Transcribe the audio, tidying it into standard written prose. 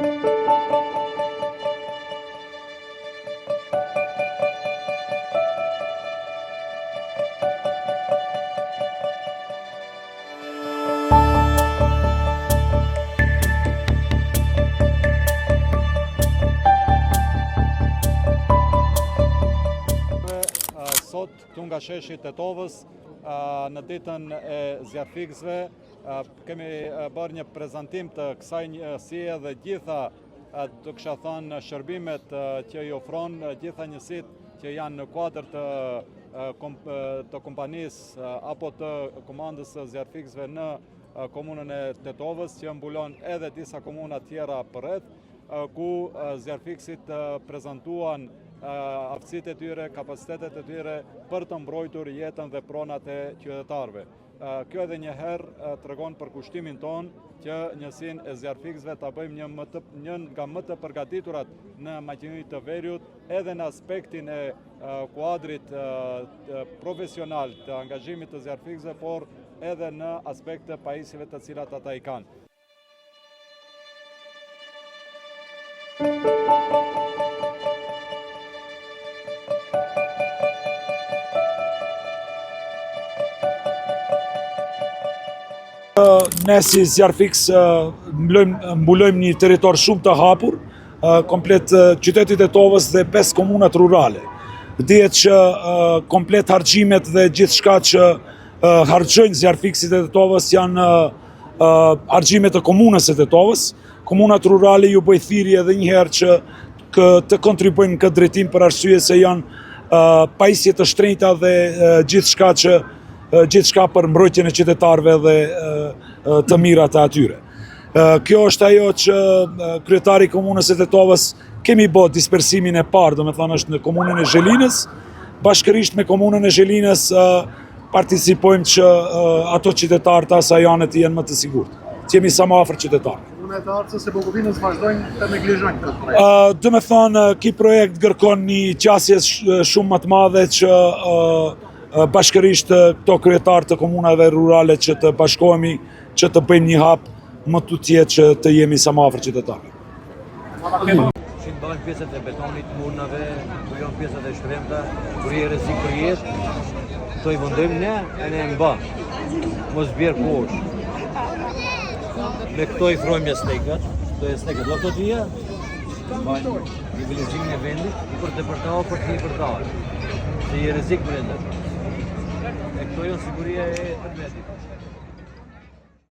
Sot këtu nga sheshi Tetovës, në ditën e zjarfikësve, kemi bërë një prezantim të kësaj njësie dhe gjitha, të kisha thënë, shërbimet që i ofron, gjitha njësit që janë në kuadër të kompanisë apo të komandës së zjarfikësve në komunën e Tetovës, që mbulon edhe disa komuna tjera përreth, ku zjarfikësit prezantuan aftësitë e tyre, kapacitetet e tyre për të mbrojtur jetën dhe pronat e qytetarëve. Kjo edhe një herë tregon për kushtimin ton që njësinë e zjarfikësve ta bëjmë një nga më të përgatiturat në maqinërinë të veriut, edhe në aspektin e kuadrit profesional të angazhimit të zjarfikësve, por edhe në aspekt të pajisjeve të cilat ata i kanë. Ne si zjarfikës mbulojmë një territor shumë të hapur, komplet qytetit e Tetovës dhe 5 komunat rurale. Dihet që komplet harxhimet dhe gjithë shka që harxhojnë zjarfikësit e Tetovës janë harxhimet të komunës e Tetovës. Komunat rurale ju bëj thirrje edhe njëherë që të kontribuojnë në këtë drejtim për arsye se janë pajisje të shtrenjta dhe gjithçka për mbrojtjen e qytetarëve dhe të mirat e atyre. Kjo është ajo që kryetari i komunës së Tetovës kemi bërë dispersimin e parë, domethënë është në komunën e Zhelinës, bashkërisht me komunën e Zhelinës participojmë që ato qytetarë të asajanit jenë më të sigurt, që jemi sa më afër qytetarëve. Punëtarët e Bukovinës vazhdojnë të neglizhojnë këtë projekt. Domethënë, ky projekt kërkon një qasje shumë më të madhe që bashkërisht këto kryetarë të komunave rurale që të bashkohemi, që të bëjmë një hap më të tjetë që të jemi sa më afër qytetarëve. Që bëhen pjesët e betonit, murnave, mbulon pjesët e shtremta, kur je rrezik për jetë, këto i vendojmë ne e ne mba. Mos bjerë poshtë. Me këto i throjmë stekat, këto e stekat llototia, bajnë nivellizimin e vendit, për të përtau, për të i përtau. Se je rrezik për jetë. E këto jo siguria e tërmetit.